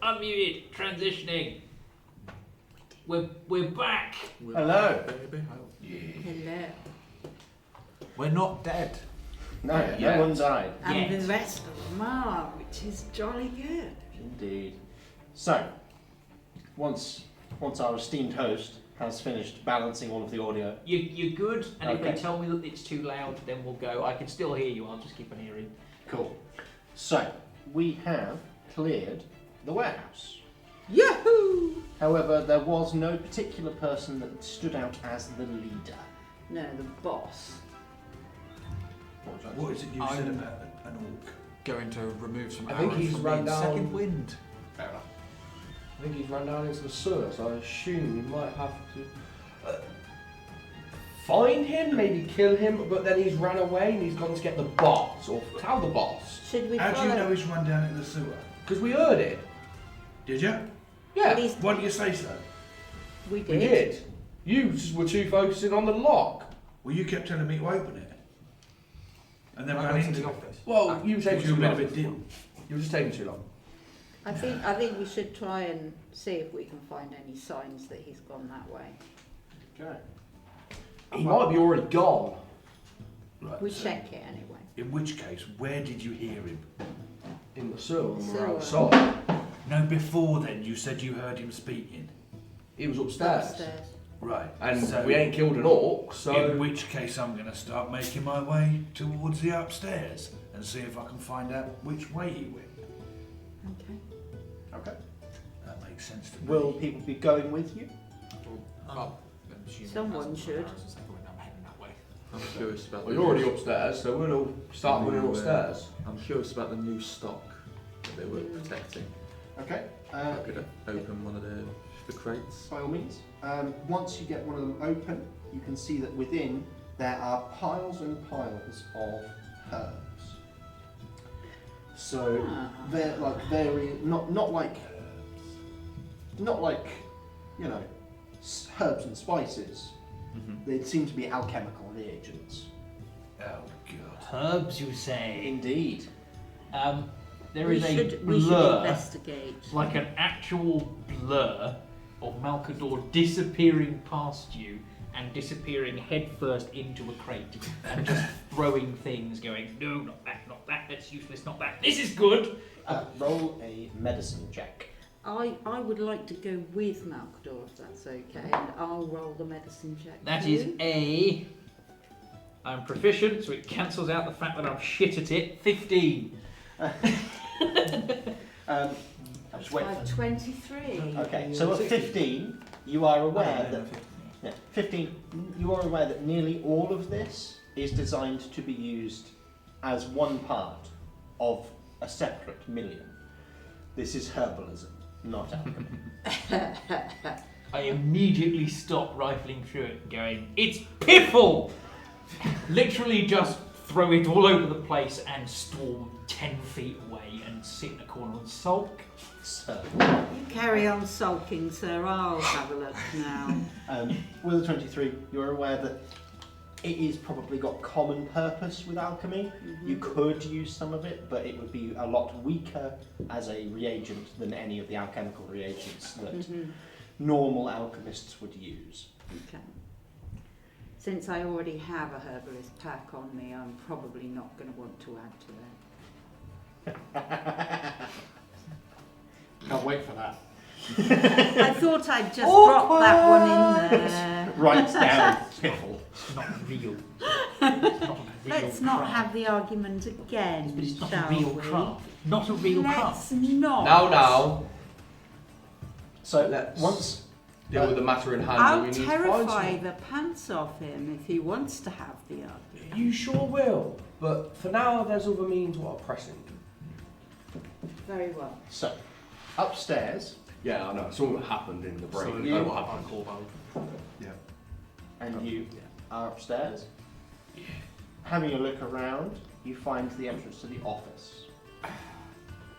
unmuted, transitioning. We're back. Hello. Hello. We're not dead. No, no one died. And Yet. the rest of them are, which is jolly good. Indeed. So, once our esteemed host has finished balancing all of the audio, You're good, and if Okay. they tell me that it's too loud, then we'll go. I can still hear you. I'll just keep on hearing. cool. So, we have cleared the warehouse. Yahoo! However, there was no particular person that stood out as the leader. No, the boss. What is it you said about an orc? Going to remove some I think arrows he's from run me. down- Second wind. Fair enough. I think he's run down into the sewer, so I assume we might have to find him, maybe kill him, but then he's run away and he's gone to get the boss, or tell the boss. Should we How do you know follow? he's run down into the sewer? Because we heard it. Did you? Yeah, At least Why didn't you say so? we did. we did. You just were too focusing on the lock. Well, you kept telling me to open it. And then ran into it. Well, you were taking Because you too were a long. bit dim. You were just taking too long. I think we should try and see if we can find any signs that he's gone that way. Okay. He might be already gone. Right, We so check it anyway. In which case, where did you hear him? In the sewer when we Sewer. were outside. No, before then, you said you heard him speaking. He was upstairs. Upstairs. Right. And so we ain't killed an orc, so... In which case, I'm going to start making my way towards the upstairs and see if I can find out which way he went. Okay. Okay. That makes sense to me. Will people be going with you? Someone should. I'm curious about. Well, you're already upstairs, so we'll all start running upstairs. I'm curious about the new stock that they were protecting. Okay. I could open one of the crates. By all means. Once you get one of them open, you can see that within there are piles and piles of herbs. So they're like not like you know herbs and spices. They seem to be alchemical reagents. Oh, God. Herbs, you say? Indeed. There we is a should blur, investigate. like an actual blur of Malkador disappearing past you and disappearing headfirst into a crate and just throwing things, going, no, not that, that's useless, not that, this is good! Roll a medicine check. I would like to go with Malkador, if that's okay, and I'll roll the medicine check. That too. is a... I'm proficient, so it cancels out the fact that I'm shit at it. 15. I'll just wait for 23. Okay, so at 15, you are aware that 15. You are aware that nearly all of this is designed to be used as one part of a separate million. This is herbalism, not alchemy. I immediately stop rifling through it, going, it's piffle! Literally just throw it all over the place and storm 10 feet away and sit in a corner and sulk. So, You carry on sulking, sir. I'll have a look now. with a 23, you're aware that it is probably got common purpose with alchemy. You could use some of it, but it would be a lot weaker as a reagent than any of the alchemical reagents that normal alchemists would use. Okay. Since I already have a herbalist pack on me, I'm probably not going to want to add to it. Can't wait for that. I thought I'd just drop that one in there. Write down piffle. Not real. It's not a real Let's not craft. have the argument again, But it's not shall a real we? craft. Not a real Let's craft. not. Now, So Let's- once deal with the matter in hand. I'll we need to find terrify someone. the pants off him if he wants to have the argument. You sure will, but for now there's other means what are pressing. Very well. So, upstairs, Yeah, I know. Something happened in the brain. So I you- know what happened. and you are upstairs. Having a look around, you find the entrance to the office.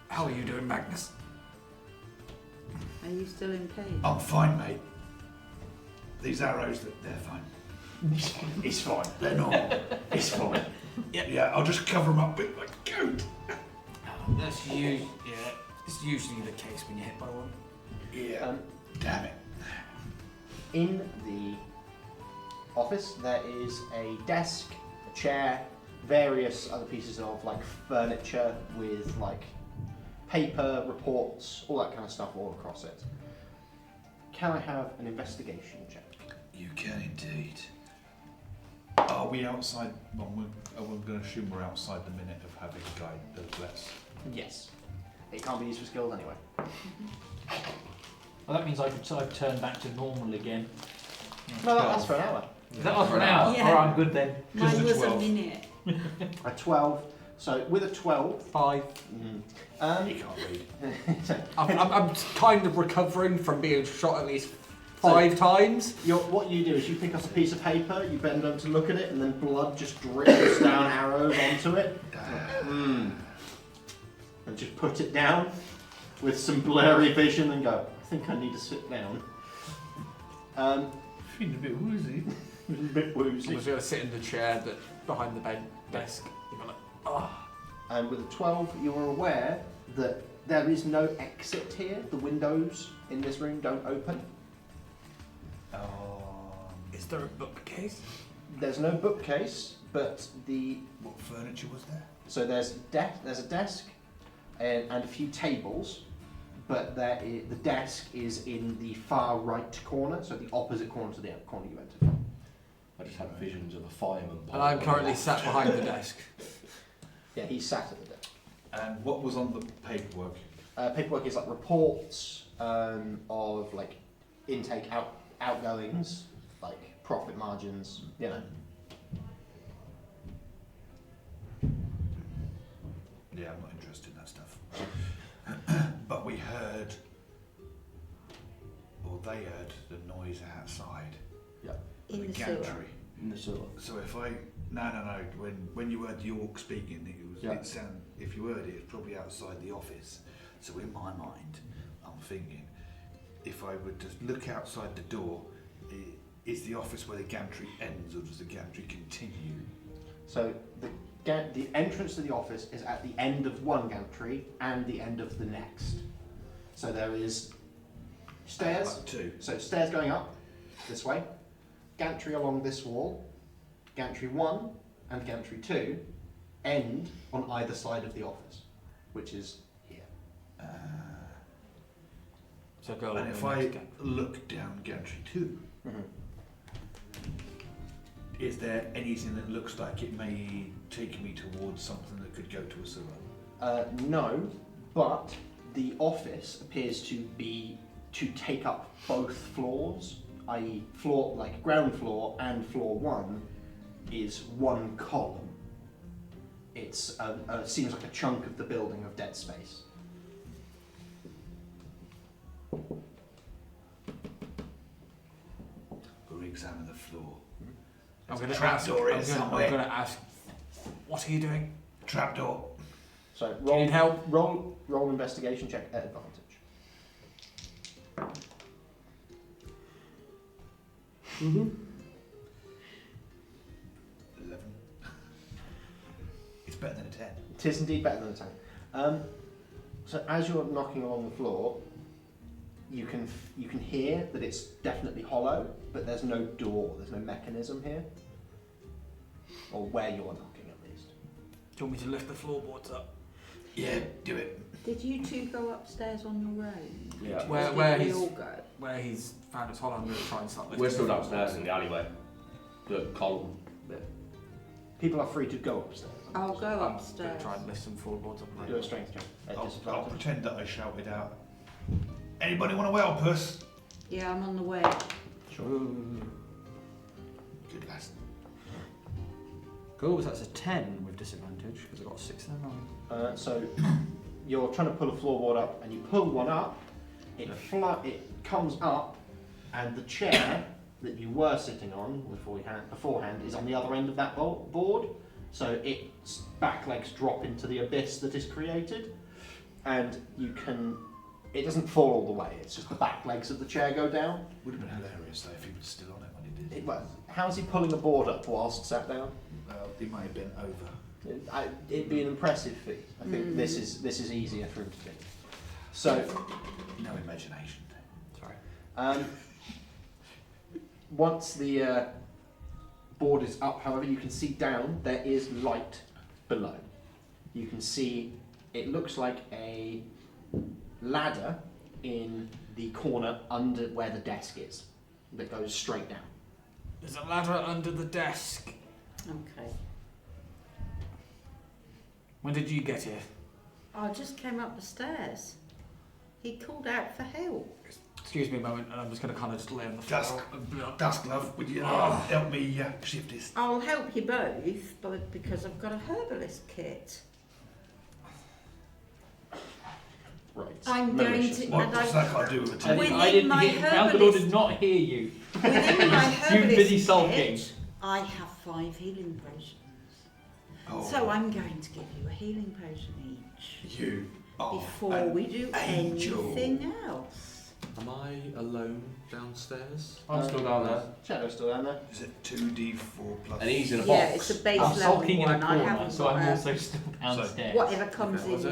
How are you doing, Magnus? Are you still in pain? I'm fine, mate. These arrows, they're fine. It's fine. They're normal. It's fine. Yeah, I'll just cover them up with my coat. That's you. Yeah. It's usually the case when you hit by one. Yeah. Damn it. In the office, there is a desk, a chair, various other pieces of like furniture with like paper, reports, all that kind of stuff all across it. Can I have an investigation check? You can indeed. Are we outside? Well, we're going to assume we're outside the minute of having a guide of less. Yes. It can't be used for skills anyway. Well, that means I've turned back to normal again. No, that lasts for an hour. Is that last for an hour? Yeah. Alright, I'm good then. Mine was a 12. minute. A 12. So with a 12, 5. You can't read. I'm kind of recovering from being shot at least 5 times. What you do is you pick up a piece of paper, you bend over to look at it, and then blood just drips down arrows onto it. And just put it down with some blurry vision and go, I think I need to sit down. Feeling a bit woozy. A bit I'm woozy. just going to sit in the chair that behind the bed desk. I'm like, oh. And with a 12, you are aware that there is no exit here. The windows in this room don't open. Is there a bookcase? There's no bookcase, but What furniture was there? so there's a desk and a few tables, but the desk is in the far right corner, so the opposite corner to the corner you entered from. I just had visions of a fireman. And I'm currently sat behind the desk. Yeah, he's sat at the desk. And what was on the paperwork? Paperwork is like reports of like intake, outgoings, like profit margins, you know. Yeah, I'm not interested in that stuff. But we heard, or they heard, the noise outside. In the the sewer. gantry. In the sewer. So if I no, when you heard the orc speaking, it sounded. If you heard it, it's probably outside the office. So in my mind, I'm thinking, if I would just look outside the door, is the office where the gantry ends, or does the gantry continue? So the entrance to the office is at the end of one gantry and the end of the next. So there is stairs. Like 2. So stairs going up this way, gantry along this wall, gantry 1 and gantry 2 end on either side of the office, which is here. So go along And if the I next gate. look down gantry 2, is there anything that looks like it may take me towards something that could go to a sewer? No, but the office appears to take up both floors, i.e. floor, like ground floor and floor 1 is one column. It's seems like a chunk of the building of dead space. We'll re-examine the floor. I'm There's going a to trapdoor in somewhere. I'm going to ask, what are you doing? Trapdoor. So Do you need help? roll investigation check at advantage. Mm-hmm. 11. It's better than a 10. It is indeed better than a 10. So as you're knocking along the floor, you can hear that it's definitely hollow, but there's no door, there's no mechanism here, or where you're knocking at least. Do you want me to lift the floorboards up? Yeah, do it. Did you two go upstairs on your own? Yeah. Where, Or where did we he's all go? where he's found his hollow, I'm going to try and start lifting. We're still the downstairs floorboards. in the alleyway. The column bit. People are free to go upstairs. I'll go I'm going upstairs. to try and lift some floorboards up. Do a strength check at I'll disadvantage. pretend that I shouted out, anybody want to help us? Yeah, I'm on the way. Sure. Good lass. Cool, so that's a 10 with disadvantage because I got a 6 and a 9. So you're trying to pull a floorboard up, and you pull one up. It comes up, and the chair that you were sitting on beforehand is on the other end of that board. So its back legs drop into the abyss that is created, and it doesn't fall all the way. It's just the back legs of the chair go down. Would have been hilarious though if he was still on it when he did. How's he pulling a board up whilst sat down? Well, he might have been over. It'd be an impressive feat. I think this is easier for him to do. So, No imagination. Sorry. once the board is up, however, you can see down, there is light below. You can see, it looks like a ladder in the corner under where the desk is, that goes straight down. There's a ladder under the desk. Okay. When did you get here? I just came up the stairs. He called out for help. Excuse me a moment, and I'm just going to kind of just lay on the Dusk. floor. Dusk, love, would you help me shift this? I'll help you both, but because I've got a herbalist kit. Right. I'm Malicious. going to. What, and what's that got to do with I it? Within didn't my hear. Malgador herbalist- did not hear you. Within my Too busy herbalist sulking. kit, I have 5 healing potions. Oh, So I'm going to give you a healing potion each you are before an we do angel. anything else. Am I alone downstairs? I'm still down there. Shadow's still down there. Is it 2d4 plus? And he's in a Yeah, box. it's a base I'm level sulking in a one. I corner, haven't so got I'm a- also still downstairs. whatever comes Okay, what was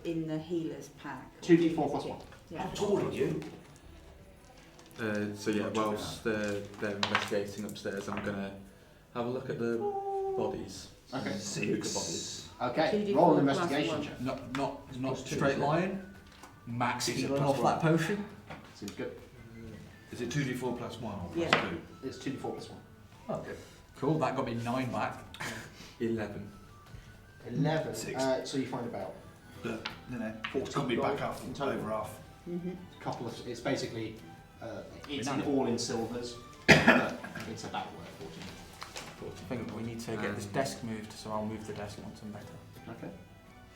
in the healer's pack. 2d4 plus 1. Yeah. How tall are you? So yeah, whilst they're investigating upstairs, I'm gonna have a look at the bodies. Okay. Luca bodies. Okay, 2d4 roll an plus investigation 1. check. Not Plus two, straight isn't it? line. Max Is it healing plus off one? that potion. Seems good. Is it 2d4 plus 1 or plus Yeah. 2? It's 2d4 plus 1. Oh, good. Cool, that got me 9 back. 11. 11. Six. So you find about Look, you know, 14 it's got me back gold up in total. over half. Mm-hmm. couple of. It's basically. It's Banana. all in silvers. But it's about worth 14. I think we need to get this desk moved, so I'll move the desk once I'm better. Okay.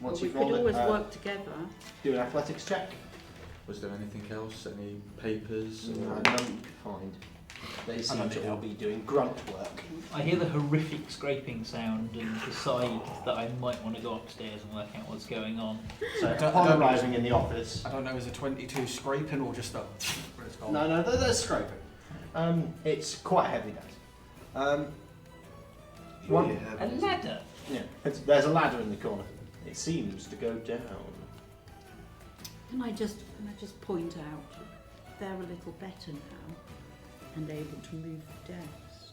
Well, Once we you've could rolled always it, work together. do an athletics check. Was there anything else? Any papers? No, Or... none you could find. They seem don't to need all help. be doing grunt work. I hear the horrific scraping sound and decide that I might want to go upstairs and work out what's going on. So Don't- upon don't- arriving in the office. I don't know, is a 22 scraping or just a... where it's gone? No, they're scraping. It's quite a heavy desk. One- A ladder. Yeah, there's a ladder in the corner. It seems to go down. Can I just point out they're a little better now and able to move the desk.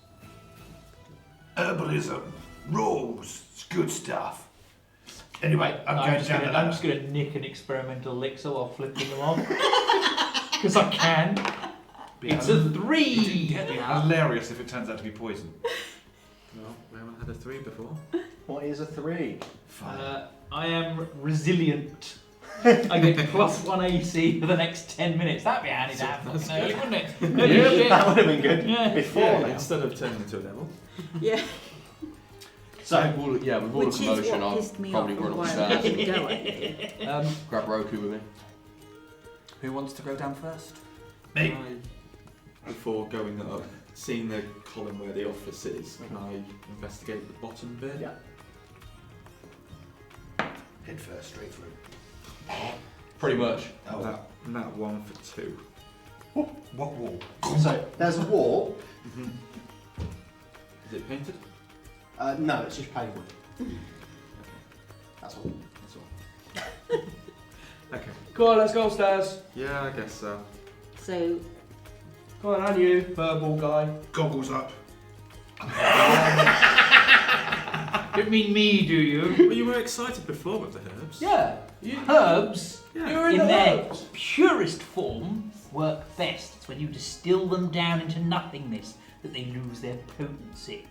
Herbalism, rules, it's good stuff. Anyway, I'm going just down gonna, the I'm ladder. just going to nick an experimental elixir while flipping them on. Because I can. It's a 3! It'd be hilarious if it turns out to be poison. Well, we haven't had a 3 before. What is a 3? I am resilient. I get +1 AC for the next 10 minutes. That'd be handy to have fucking early, wouldn't it? Holy Yeah, shit. that would have been good. Yeah. Before Yeah, now. instead of turning into a devil. Yeah, So, With all, yeah, with all which the is commotion, what I'll pissed me probably off run and why I upstairs and didn't go at you. grab Roku with me. Who wants to go down first? Me. Can I, before going up, seeing the column where the office is, can I investigate the bottom bit? yeah. Head first, straight through. Pretty much. Oh, That one for 2. what wall? So, there's a wall. Is it painted? No, it's just pavement. That's all. That's all. Okay. Come on, let's go upstairs. Yeah, I guess so. So, Come on, and you, verbal guy. Goggles up. Don't mean me, do you? Well, you were excited before with the herbs. Yeah. You, Herbs, Yeah. you're in, in the their herbs. purest form, work best. It's when you distill them down into nothingness that they lose their potency.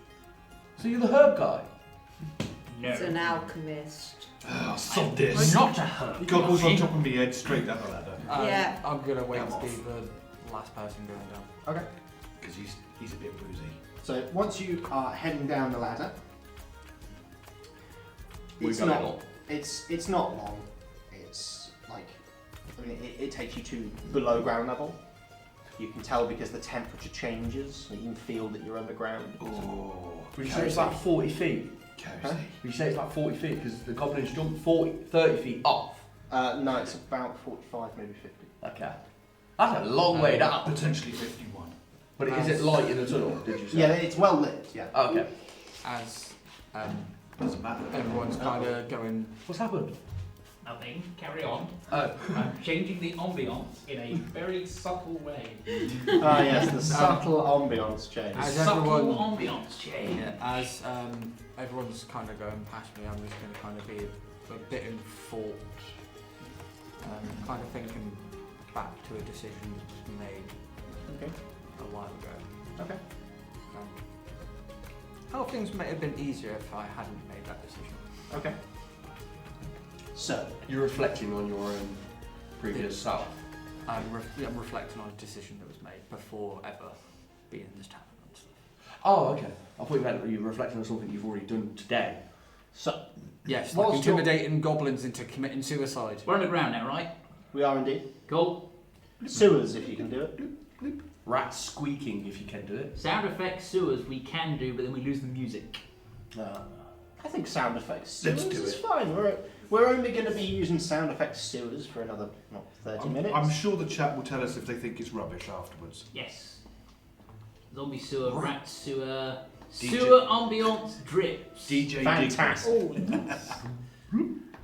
So you're the herb guy. No. it's an alchemist. Oh, sod I'm this. not a herb. Goggles on guy. top of my head, straight down the ladder. Yeah. I'm going to wait Come to off. be the last person going down. Okay. Because he's a bit woozy. So, once you are heading down the ladder, We're it's going not. up. It's not long. It's like, I mean, it takes you to below ground level. You can tell because the temperature changes. You can feel that you're underground. Oh, Would you say it's like 40 feet? cozy. Huh? Would you say it's like 40 feet? Because the goblins jump 30 feet off. No, it's about 45, maybe 50. Okay. That's a long way down. Potentially 51. But is it light in the tunnel, did you say? Yeah, it's well lit. Yeah. Okay. As Doesn't matter. everyone's kind of going, What's happened? Nothing. Carry on. Oh. I'm changing the ambience in a very subtle way. Ah, yes, the subtle ambience change. As Subtle everyone- ambience change. Yeah, as everyone's kind of going past me, I'm just going to kind of be a bit in thought, kind of thinking back to a decision made Okay. a while ago. Okay. How things may have been easier if I hadn't made that decision. Okay. So, You're reflecting on your own previous self. I'm reflecting on a decision that was made before ever being in this tavern and stuff. Oh, okay. I thought you meant that you were reflecting on something you've already done today. so Yes, What's like intimidating goblins into committing suicide. We're on the ground now, right? we are indeed. Cool. Sewers, if you can do it. Rats squeaking if you can do it. Sound effects sewers we can do, but then we lose the music. I think sound effects Let's sewers do is it. fine. We're only going to be using sound effects sewers for another 30 minutes. I'm sure the chat will tell us if they think it's rubbish afterwards. Yes. Zombie sewer, rat sewer, DJ sewer ambience drips. DJ Fantastic. Oh, yes.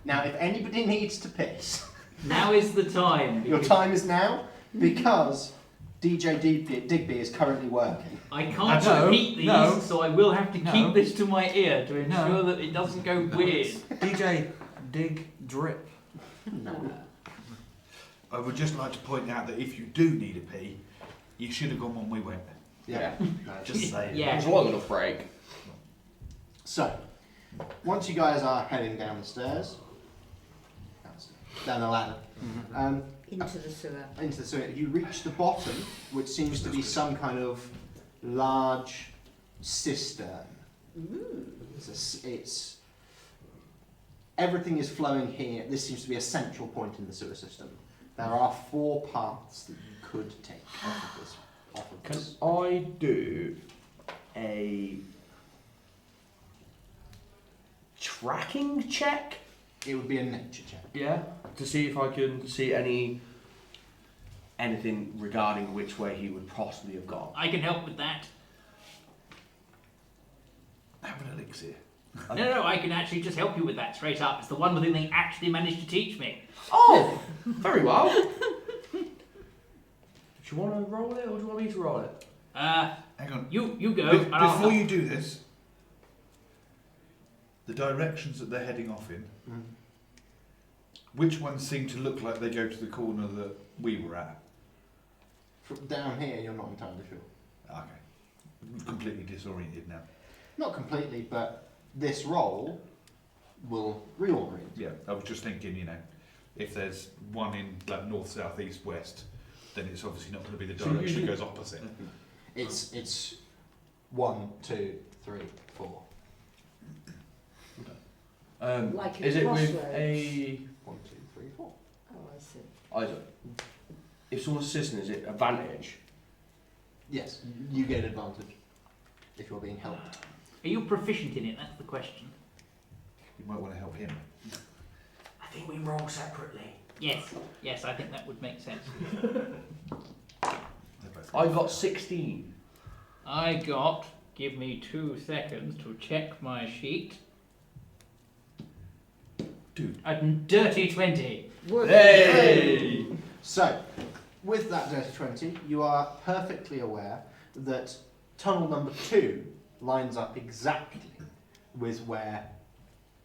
Now, if anybody needs to piss, Now is the time. your because time is now, because DJ Digby is currently working. I can't No, repeat these, no. so I will have to No. keep this to my ear to ensure No. that it doesn't go weird. DJ, dig, drip. No. I would just like to point out that if you do need a pee, you should have gone when we went. Yeah. No, Just saying. Yeah. It was a long enough break. So, once you guys are heading down the stairs, down the ladder, Into the sewer. into the sewer, you reach the bottom, which seems to be some kind of large cistern. It's everything is flowing here. This seems to be a central point in the sewer system. There are 4 paths that you could take off of this. Can I do a tracking check? It would be a nature check. Yeah. To see if I can see anything regarding which way he would possibly have gone. I can help with that. Have an elixir. No, I can actually just help you with that straight up. It's the one thing they actually managed to teach me. Oh, very well. Do you want to roll it, or do you want me to roll it? Hang on. You go. Be- and I'll before help. you do this, the directions that they're heading off in, which ones seem to look like they go to the corner that we were at? From down here, you're not entirely sure. Okay. I'm completely disoriented now. Not completely, but this roll will reorient. Yeah, I was just thinking, if there's one in like north, south, east, west, then it's obviously not going to be the So direction usually- that goes opposite. It's 1, 2, 3, 4. Like a is it with crossroads. a 1, 2, 3, 4. Oh, I see. Isaac? If someone's assisting, is it advantage? Yes, you gain advantage if you're being helped. Are you proficient in it? That's the question. You might want to help him. I think we roll separately. Yes, I think that would make sense. They're both I got 16. I got, give me 2 seconds to check my sheet. Dude. A dirty 20. Hey! So, with that dirty 20, you are perfectly aware that tunnel number 2 lines up exactly with where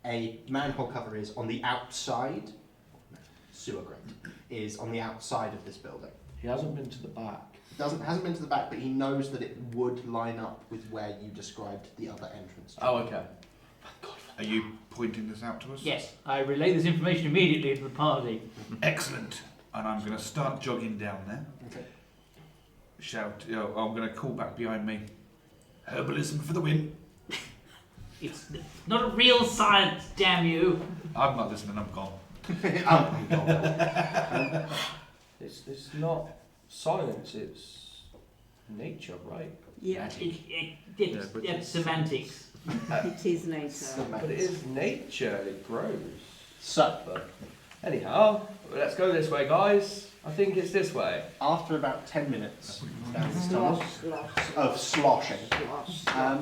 a manhole cover is on the outside, sewer grate, is on the outside of this building. He hasn't been to the back. Hasn't been to the back, but he knows that it would line up with where you described the other entrance to. Oh, okay. Are you pointing this out to us? Yes, I relay this information immediately to the party. Excellent. And I'm going to start jogging down there. Okay. Shout, I'm going to call back behind me. Herbalism for the win. It's not a real science, damn you. I'm not listening, I'm gone. It's not science, it's nature, right? Yeah, It's semantics. it is nature. But it is nature, it grows. So, But Anyhow, let's go this way, guys. I think it's this way. After about 10 minutes down this tunnel Slosh, of sloshing,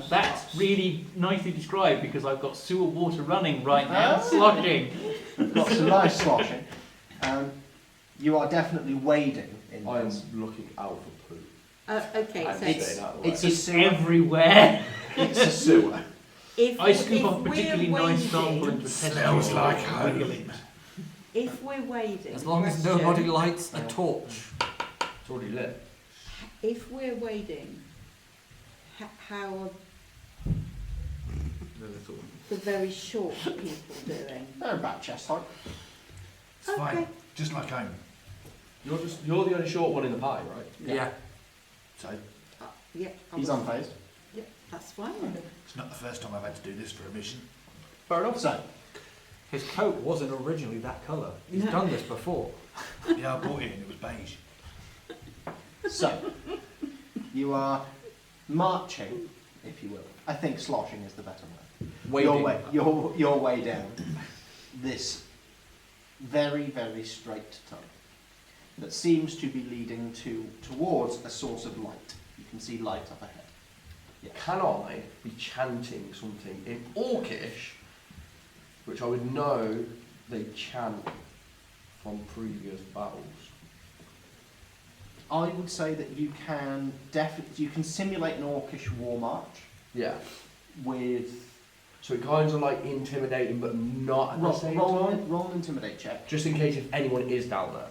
That's really nicely described because I've got sewer water running right now, Ah. sloshing. we've got some nice sloshing. You are definitely wading in I am this. looking out for poo. okay, I'm so saying it's- that the it's way. a It's sewer. everywhere. It's a sewer. I scoop if off a we're particularly nice sample wading- into a test Smells tube. like home. Wiggling. If we're wading, As long as question, nobody lights a torch. It's already lit. if we're wading, how are The little one. the very short people doing? They're about chest height. It's fine. Okay. Just like home. You're the only short one in the pie, right? Yeah. So Yeah, He's unfazed. Yeah, that's fine. it's not the first time I've had to do this for a mission. Fair enough. So, His coat wasn't originally that colour. He's No. done this before. Yeah, I bought it and it was beige. so you are marching, if you will. I think sloshing is the better word. Your way down this very, very straight tunnel that seems to be leading towards a source of light. You can see light up ahead. Can I be chanting something in Orcish, which I would know they chant from previous battles? I would say that you can simulate an Orcish war march Yeah. with So it kind of like intimidating, but not at the same time. roll an intimidate check. Just in case if anyone is down there.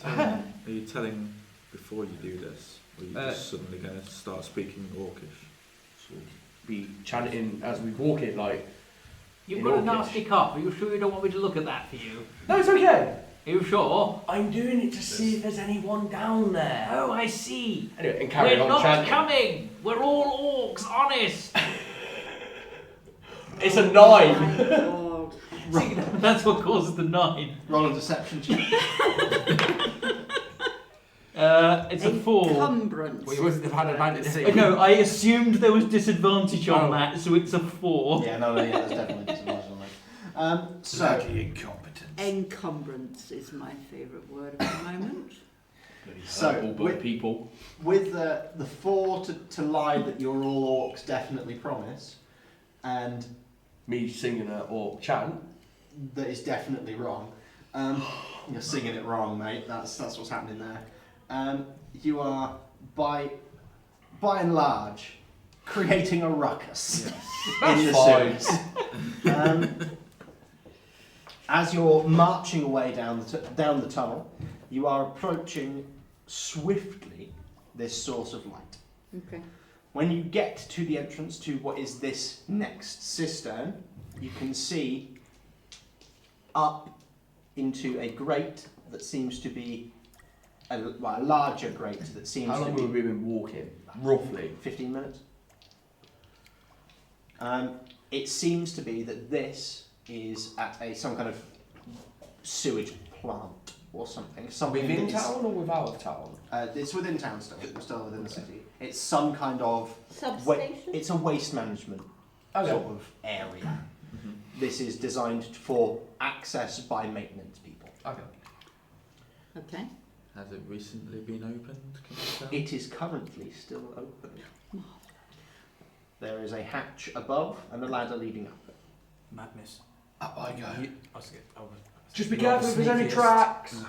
Are you telling before you do this? Or are you just suddenly going to start speaking Orcish? So be chanting as we walk in, like. You've In got a Orcish. nasty cough. Are you sure you don't want me to look at that for you? No, it's okay. Are you sure? I'm doing it to see if there's anyone down there. Oh, I see. Anyway, and carry We're on not chanting. coming. We're all orcs, honest. It's a 9. My God. See, that's what causes the 9. Roll a deception check. It's a 4. Encumbrance. Well, you wouldn't have had advantage. No, I assumed there was disadvantage on Oh. that, so it's a 4. Yeah, no, there's definitely disadvantage on that. So Bloody incompetence. Encumbrance is my favourite word at the moment. So, with, people. with the 4 to lie that you're all orcs definitely promise, and Me singing it or chant. that is definitely wrong. You're singing it wrong, mate. That's what's happening there. You are by and large creating a ruckus in the That's sewers. As you're marching away down the tunnel, you are approaching swiftly this source of light. Okay. When you get to the entrance to what is this next cistern, you can see up into a grate that seems to be a larger grate that seems How to long be have we been walking? Roughly. 15 minutes. It seems to be that this is at some kind of sewage plant or something. Something Within that is- town or without town? it's within town still. It's still within the city. It's some kind of Substation? it's a waste management Okay. sort of area. This is designed for access by maintenance people. Okay. Okay. Has it recently been opened? Can you tell? It is currently still open. There is a hatch above and a ladder leading up. Madness. Up I go. Just be You're careful if there's any sneakiest. tracks.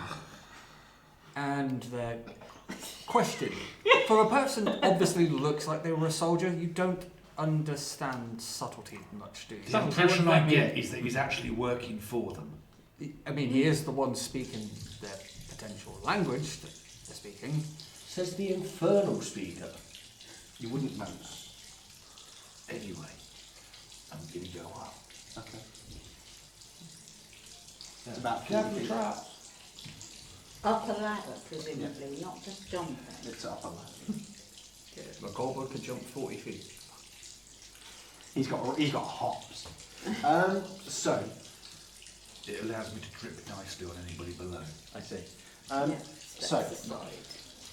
And their question. For a person that obviously looks like they were a soldier, you don't understand subtlety much, do you? The impression I get is that he's actually working for them. I mean, he is the one speaking their potential language that they're speaking. Says the infernal speaker. You wouldn't know that. Anyway, I'm gonna go up. Okay. It's about Careful 50 the feet. tracks. Up a ladder, presumably, not just jumping. It's up a ladder. A goblin could jump 40 feet. He's got hops. So It allows me to trip nicely on anybody below. I see. Yes, so- that's the side.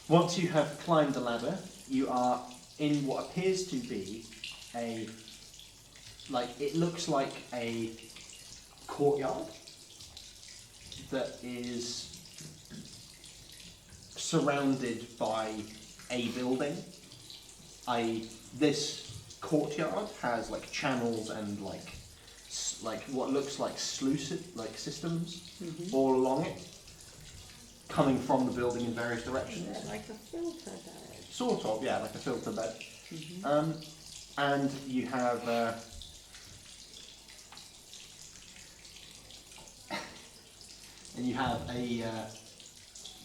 Once you have climbed the ladder, you are in what appears to be it looks like a courtyard that is surrounded by a building. This courtyard has like channels and like what looks like sluice systems all along it, coming from the building in various directions. Yeah, like a filter bed. Sort of, yeah, like a filter bed. And you have a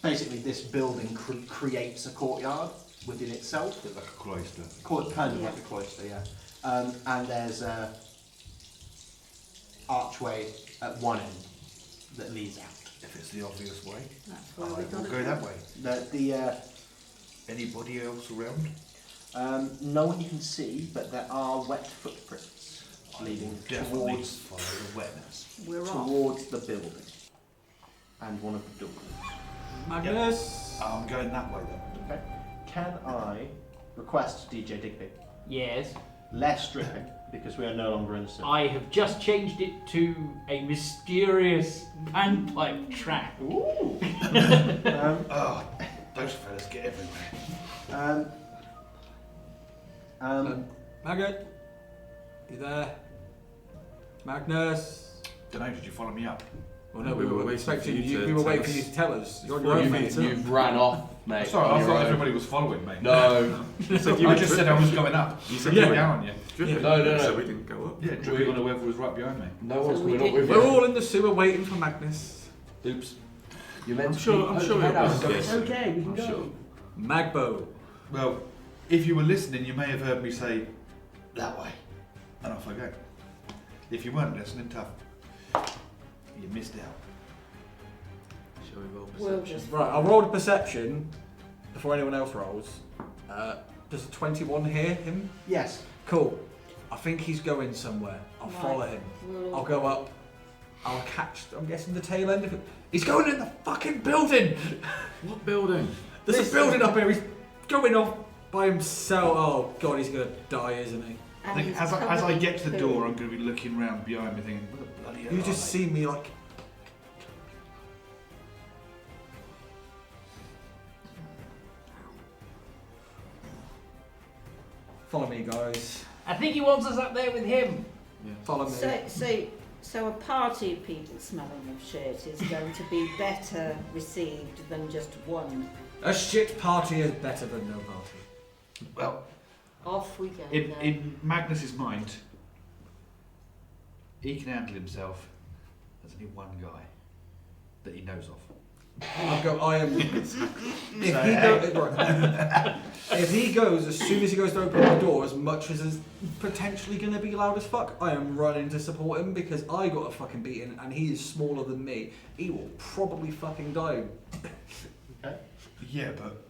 basically this building creates a courtyard within itself. Like a cloister. Kind of like a cloister, yeah. And there's a archway at one end that leads out. If it's the obvious way, That's I where we will got go it. that way. Anybody else around? No one you can see, but there are wet footprints leading Definitely towards follow the wetness. We're off. towards the building and one of the doors. Magnus. I'm going that way then. Okay. Can I request DJ Digby Yes. less dripping because we are no longer in the city? I have just changed it to a mysterious panpipe track. Ooh. Oh, those fellas get everywhere. Maggot. You there? Magnus. Don't know, did you follow me up? Well, no, We were waiting expecting for you to We were tell waiting for us. you to tell us. You're on Well, your own, you've, mate. you've ran off, mate. Sorry, on I your thought own. everybody was following me. No. You said I just said I was going up. You said Dripping you were down on you. dripping. No, no, no. So we didn't go up. Yeah, dripping on whoever was right behind me. No one's So we coming up with We're you. all in the sewer waiting for Magnus. Oops. You're meant I'm to sure- be- I'm sure head it was, out. yes. It's okay, we can I'm go. sure. Magbo. Well, if you were listening, you may have heard me say, that way. And off I go. If you weren't listening, tough. You missed out. Shall we roll We'll perception? just Right, I'll roll a perception before anyone else rolls. Does a 21 hear him? Yes. Cool. I think he's going somewhere. I'll Right. follow him. We'll I'll go up. I'll catch, I'm guessing, the tail end of it. He's going in the fucking building! What building? There's a building up here. He's going off by himself. Oh, God, he's going to die, isn't he? I and think he's as I covered get to the in door, poo. I'm going to be looking round behind me thinking, what the bloody hell You are just they? see me like... Follow me, guys. I think he wants us up there with him. Yeah. Follow me. So a party of people smelling of shit is going to be better received than just one. A shit party is better than no party. Well, Off we go. in, then. in Magnus's mind, he can handle himself. There's only one guy that he knows of. I am. If he goes, as soon as he goes to open the door, as much as is potentially going to be loud as fuck, I am running to support him because I got a fucking beating and he is smaller than me. He will probably fucking die. Yeah, but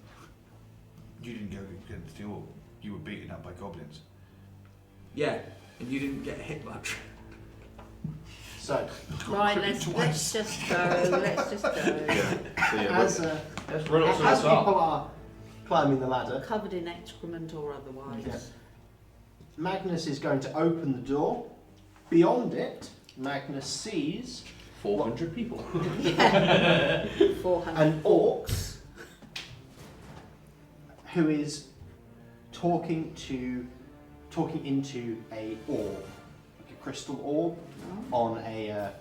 you didn't go against the orc. You were beaten up by goblins. Yeah, and you didn't get hit much. So, Right, let's just go. Let's just go. Yeah. So yeah, as, Let's run up to the as people top. are climbing the ladder, Covered in excrement or otherwise. Yeah. Magnus is going to open the door. Beyond it, Magnus sees 400 people. 400 an orc who is talking into a orb, like a crystal orb, on a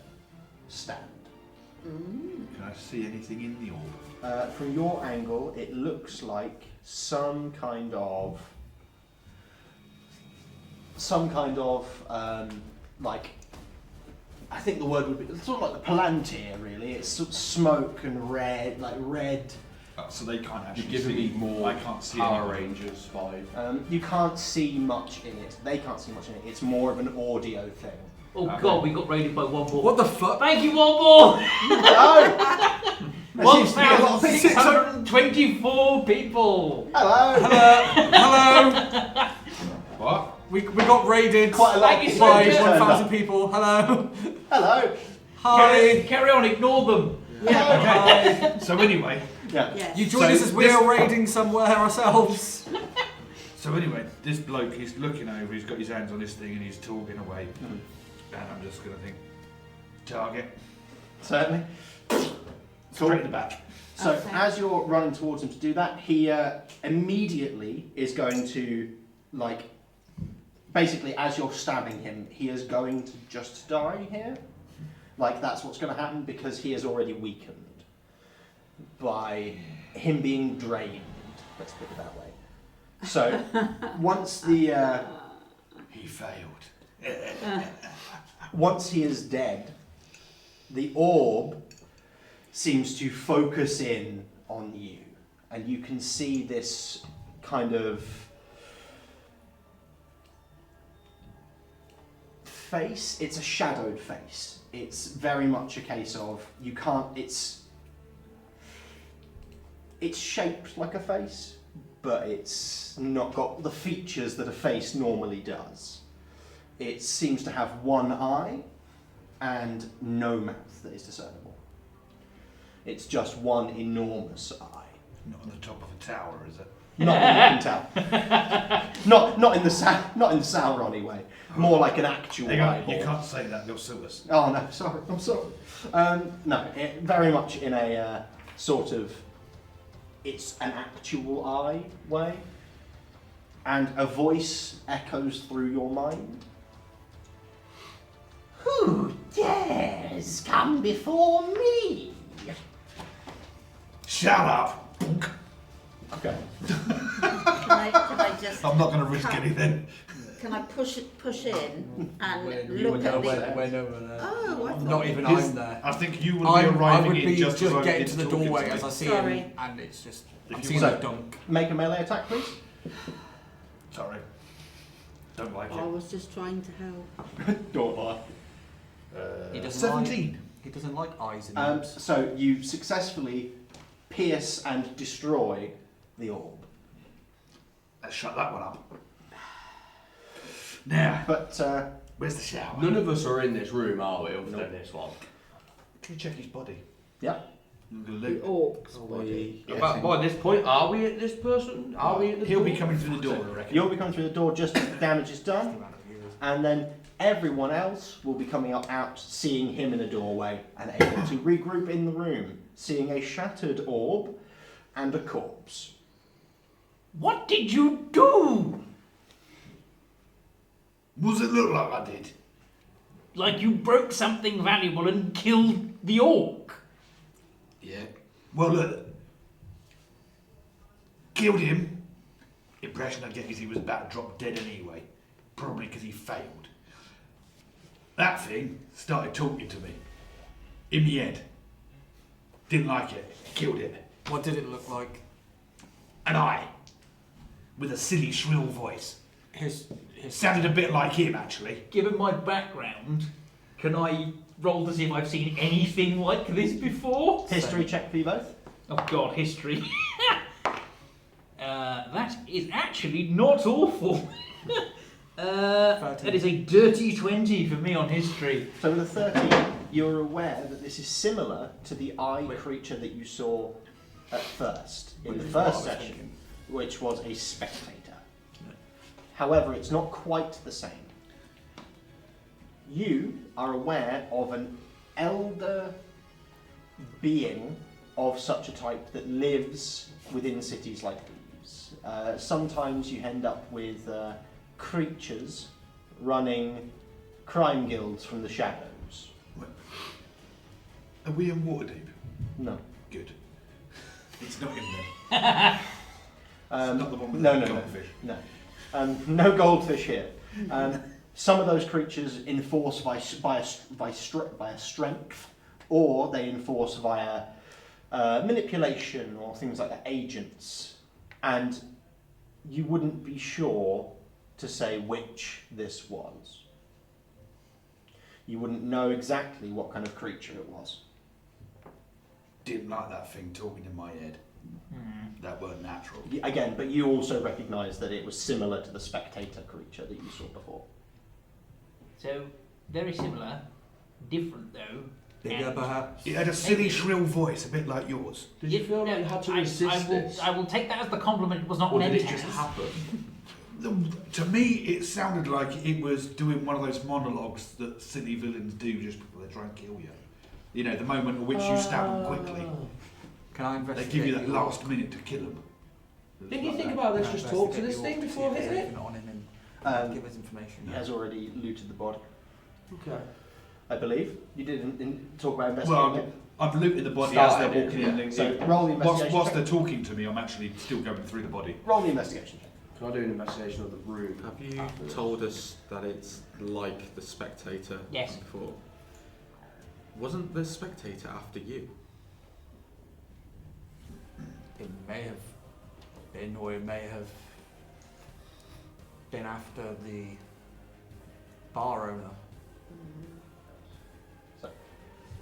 stand. Mm. Can I see anything in the orb? From your angle, it looks like some kind of like, I think the word would be it's sort of like the Palantir, really. It's sort of smoke and red, like red. So they can't actually You're giving see. me more I can't see Power anything. Rangers vibe. You can't see much in it. They can't see much in it. It's more of an audio thing. Oh Okay. God, we got raided by one more. What the fuck? Thank you, one more. There seems to be a lot of people. 1,624 people. Hello. Hello! What? We got raided Quite a lot of Thank you people so by much. turned 1,000 up. people. Hello! Hello. Hi! Carry on, ignore them. Hi! So anyway, Yeah. Yes. You join us as we are raiding somewhere ourselves. this bloke, he's looking over, he's got his hands on this thing and he's talking away. Mhm. And I'm just going to think, target. Certainly. Straight in the back. So Okay. as you're running towards him to do that, he immediately is going to, like, basically as you're stabbing him, he is going to just die here. Like, that's what's going to happen because he is already weakened by him being drained. Let's put it that way. So once the He failed. once he is dead, the orb seems to focus in on you, and you can see this kind of face. It's a shadowed face. It's very much a case of you can't. It's shaped like a face, but it's not got the features that a face normally does. It seems to have one eye and no mouth that is discernible. It's just one enormous eye. Not on the top of a tower, is it? Not that you can tell. Not in the Sauron way. More like an actual Hang on, eyeball. you can't say that, you'll sue us. Oh no, sorry. I'm sorry. No, very much in a sort of. It's an actual eye way, and a voice echoes through your mind. Who dares come before me? Shut up! Okay. Can I just? I'm not going to risk anything. Can I push in and You look would at know the? when over there. Oh, I thought Not even His- I'm there. I think you would be I arriving would in be just as I getting was to the talking doorway to as me. I see Sorry. him, and it's just If I'm you seeing want- a dunk. Make a melee attack, please. Sorry. Don't like I it. was just trying to help. Don't lie. He doesn't 17. He doesn't like eyes in So you successfully pierce and destroy the orb. Let's shut that one up. Now, But where's the shower? None of us are in this room, are we? Other than this one. Can you check his body? yeah, I'm gonna The loot. orc's body. Yeah, By this point, are we at this person? Are we at the He'll door? be coming through the door, I reckon. you'll be coming through the door just as the damage is done, and then everyone else will be coming out, seeing him in a doorway, and able to regroup in the room, seeing a shattered orb and a corpse. What did you do? What does it look like I did? Like you broke something valuable and killed the orc. Yeah. Well, look. Killed him. Impression I get is he was about to drop dead anyway. Probably because he failed. That thing started talking to me. In my head. Didn't like it. Killed it. What did it look like? An eye. With a silly, shrill voice. His It sounded a bit like him, actually. Given my background, can I roll to see if I've seen anything like this before? History check for you both. Oh god, history. That is actually not awful. That is a dirty 20 for me on history. So with a 13, you're aware that this is similar to the eye creature that you saw at first, in the first session, which was a spectator. However, it's not quite the same. You are aware of an elder being of such a type that lives within cities like these. Sometimes you end up with creatures running crime guilds from the shadows. Are we in Waterdeep? No. Good. It's not in there. Not the one with no, the no, goldfish. no. No goldfish here. Some of those creatures enforce by a strength, or they enforce via manipulation or things like that, agents. And you wouldn't be sure to say which this was. You wouldn't know exactly what kind of creature it was. Didn't like that thing talking in my head. That weren't natural. Again, but you also recognise that it was similar to the spectator creature that you saw before. So, very similar, different though. bigger, and- perhaps. It had a silly, shrill voice, a bit like yours. Did you feel like you had to resist this? I will take that as the compliment. It was not Or meant did it as. just happen? To me, it sounded like it was doing one of those monologues that silly villains do just before they try and kill you. You know, the moment at which you stab them quickly. Can I They investigate? give you that the last minute to kill them. Didn't you think about this? Can I Just talk to investigate this the thing orc to before see if hitting there's it? anything on him and give He us information? has already looted the body, Okay. I believe. You didn't talk about investigating Well, it. I've looted the body Started as they're it, walking yeah. in. So roll the investigation Whilst check. they're talking to me, I'm actually still going through the body. Roll the investigation check. Can I do an investigation of the room? Have you after this? told us that it's like the spectator Yes. before? Wasn't the spectator after you? It may have been, or it may have been after the bar owner.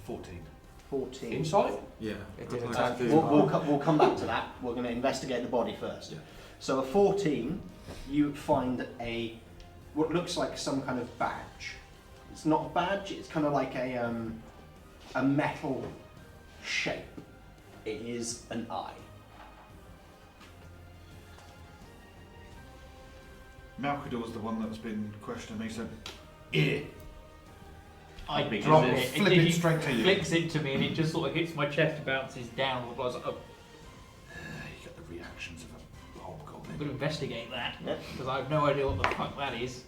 14. 14. Insight? Yeah. It I'd did like attack to you. do that. We'll come back to that. We're going to investigate the body first. Yeah. So a 14, you find what looks like some kind of badge. It's not a badge. It's kind of like a metal shape. It is an eye. Malcador's the one that's been questioning me, so ear. I big is drop it? it. Flip it straight to you. Flicks it to me, and it just sort of hits my chest, and bounces down. I was like, oh, You get the reactions of a I'm hobgoblin. going to investigate that Yeah. because I have no idea what the fuck that is.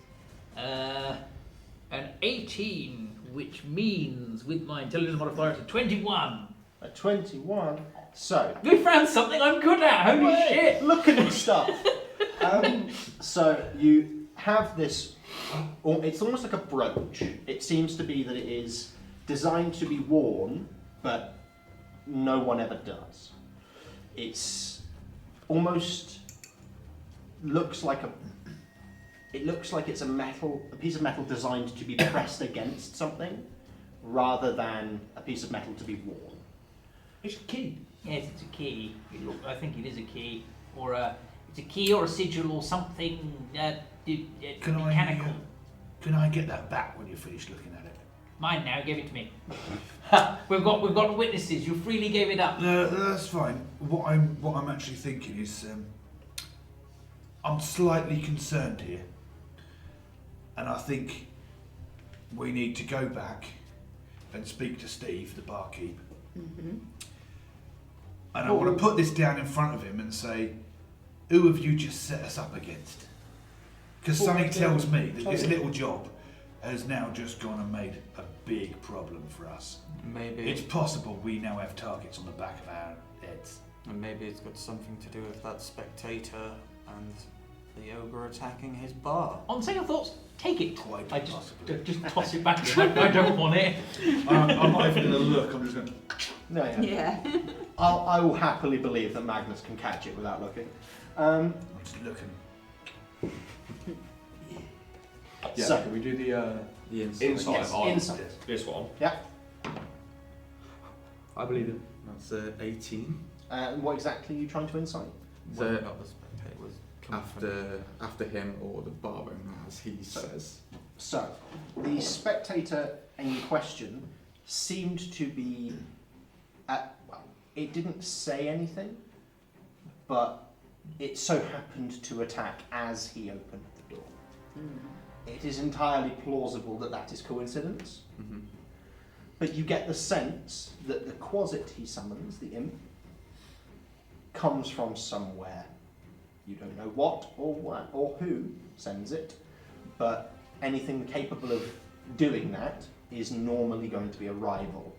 An 18, which means with my intelligence modifier it's a 21. A 21. So We found something I'm good at. Holy Hey, shit! look at this stuff. So you have this. It's almost like a brooch. It seems to be that it is designed to be worn, but no one ever does. It's almost looks like it looks like it's a piece of metal designed to be pressed against something, rather than a piece of metal to be worn. It's a key. Yes, it's a key. I think it is a key, or it's a key or a sigil or something mechanical. Can I get that back when you're finished looking at it? Mine now. Give it to me. We've got witnesses. You freely gave it up. No, that's fine. What I'm actually thinking is, I'm slightly concerned here, and I think we need to go back and speak to Steve, the barkeep, and I want to put this down in front of him and say, "Who have you just set us up against?" Because something tells me that this little job has now just gone and made a big problem for us. Maybe It's possible we now have targets on the back of our heads. and maybe it's got something to do with that spectator and the ogre attacking his bar. On second thoughts, take it. Quite I just possibly. toss it back. I don't want it. I'm not even going to look, I'm just going to... No, yeah. Yeah. I will happily believe that Magnus can catch it without looking. I'm just looking. Yeah. So- Can we do the The inside. insight Yes, on insight. this one? Yeah. I believe it. That's 18. What exactly are you trying to insight? So- Whether or not the spectator was coming from- After him or the bar owner, as he says. So, the spectator in question seemed to be well, it didn't say anything, but it so happened to attack as he opened the door. It is entirely plausible that that is coincidence, Mm-hmm. but you get the sense that the quasit he summons, the imp, comes from somewhere. You don't know what or who sends it, but anything capable of doing that is normally going to be a rival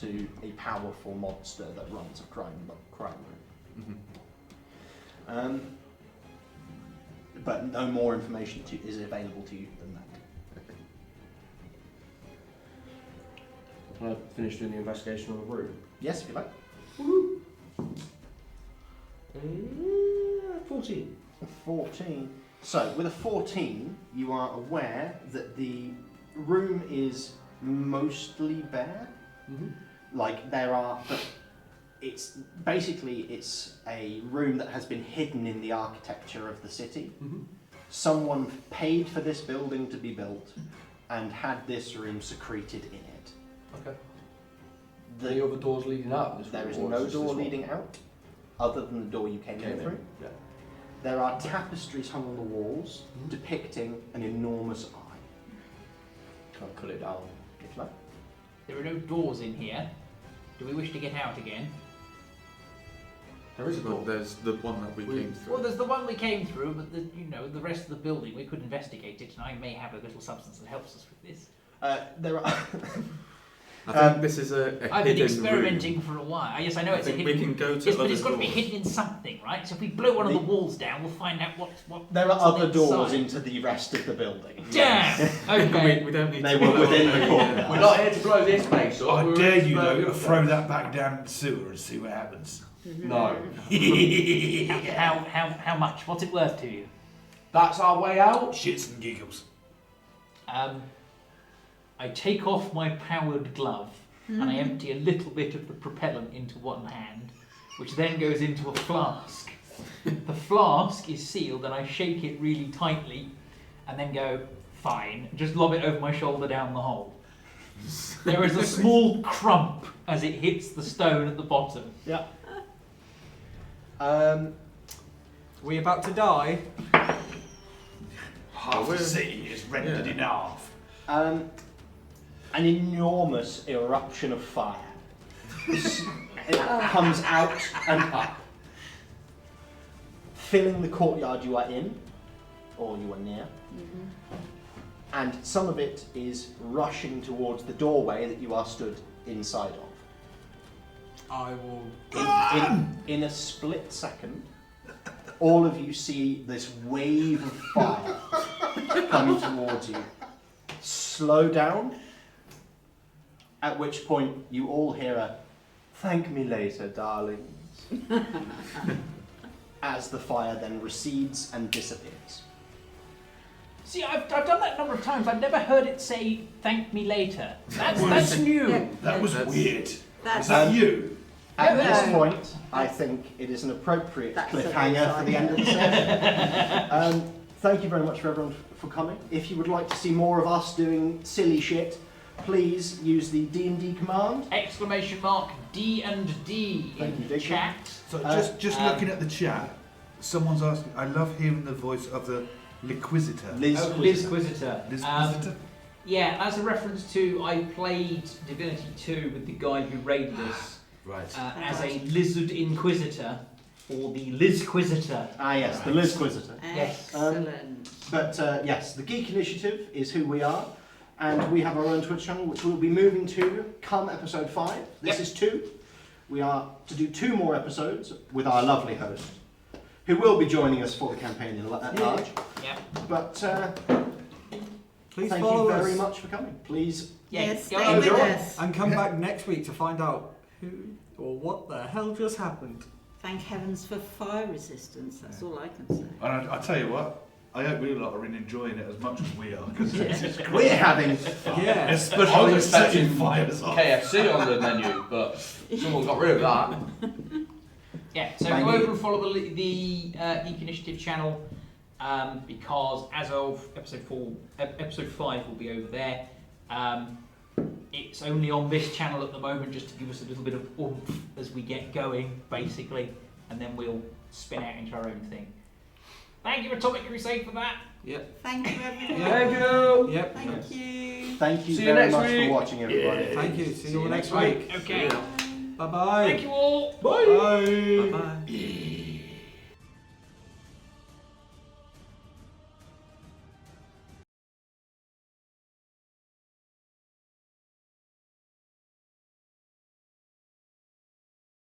to a powerful monster that runs a crime ring. Mm-hmm. But no more information is available to you than that. Can I finish doing the investigation on the room? Yes, if you like. 14. 14. So, with a 14, you are aware that the room is mostly bare. Like there are, but it's a room that has been hidden in the architecture of the city. Someone paid for this building to be built and had this room secreted in it. Okay. Any other doors leading out of this There room, is or no just door this one? leading out, other than the door you came in through. Yeah. There are tapestries hung on the walls depicting an enormous eye. Can I cut it down? If you like. There are no doors in here. Do we wish to get out again? There is a door. But there's the one that we came through. Well, there's the one we came through, but the rest of the building, we could investigate it, and I may have a little substance that helps us with this. There are. I think this is a I've been hidden experimenting room. for a while. Yes, I know I it's a think hidden. we can go to Yes, but other it's got to be doors. hidden in something, right? So if we blow one of the walls down, we'll find out what. There are what's on other the doors inside. into the rest of the building. Damn. Okay. we don't need They to were blow within up the any, courtyard. We're not here to blow this place up. I we're dare here you to blow though to it throw up. that back down the sewer and see what happens. No. How much? What's it worth to you? That's our way out. Shits and giggles. I take off my powered glove and I empty a little bit of the propellant into one hand, which then goes into a flask. The flask is sealed and I shake it really tightly and then go, fine, just lob it over my shoulder down the hole. There is a small crump as it hits the stone at the bottom. Yeah. We about to die. Half the city is rendered in half. An enormous eruption of fire. It comes out and up, filling the courtyard you are in, or you are near. And some of it is rushing towards the doorway that you are stood inside of. I will. In a split second, all of you see this wave of fire coming towards you. Slow down, at which point you all hear a "Thank me later, darlings," as the fire then recedes and disappears. See, I've done that a number of times. I've never heard it say "thank me later." That's new. Yeah, That was That's- weird. That's Is that you? At No, this no. point, I think it is an appropriate That's a cliffhanger for good the end of the session. Thank you very much for everyone for coming. If you would like to see more of us doing silly shit, please use the D&D command. !D and D Thank in you, the Dick. chat. So just looking at the chat, someone's asking. I love hearing the voice of the Liquisitor. Liz Liz Quizzer. Quizzitor. Liz Quizzitor? Yeah, as a reference to, I played Divinity 2 with the guy who raided us Right. as a Lizard Inquisitor, or the Liz Quizzitor. Ah yes, the Liz Quizzitor. Yes. excellent. But yes, the Geek Initiative is who we are, and we have our own Twitch channel, which we'll be moving to come episode 5. This is 2. We are to do 2 more episodes with our lovely host, who will be joining us for the campaign at large. Yeah. But Please thank follow you very us much for coming. Please. Yeah. Yes, go stay on. with enjoy. us. and come back next week to find out who or what the hell just happened. Thank heavens for fire resistance. That's all I can say. And I tell you what, I hope you lot are enjoying it as much as we are, because this is great. We're having fun. Yeah. Especially I was when setting expecting fires off. KFC on the menu, but someone got rid of that. Yeah, so Thank go you. over and follow the Geek Initiative channel, because as of episode 5 will be over there. It's only on this channel at the moment, just to give us a little bit of oomph as we get going, basically, and then we'll spin out into our own thing. Thank you, Atomic Crusade, for that. Yep. Thank you, everyone. Thank you. Yep. Thank you. Thank you See you very next much week. for watching, everybody. Yeah. Thank you. See you all next week. week. Okay. Bye bye. Thank you all. Bye. Bye bye.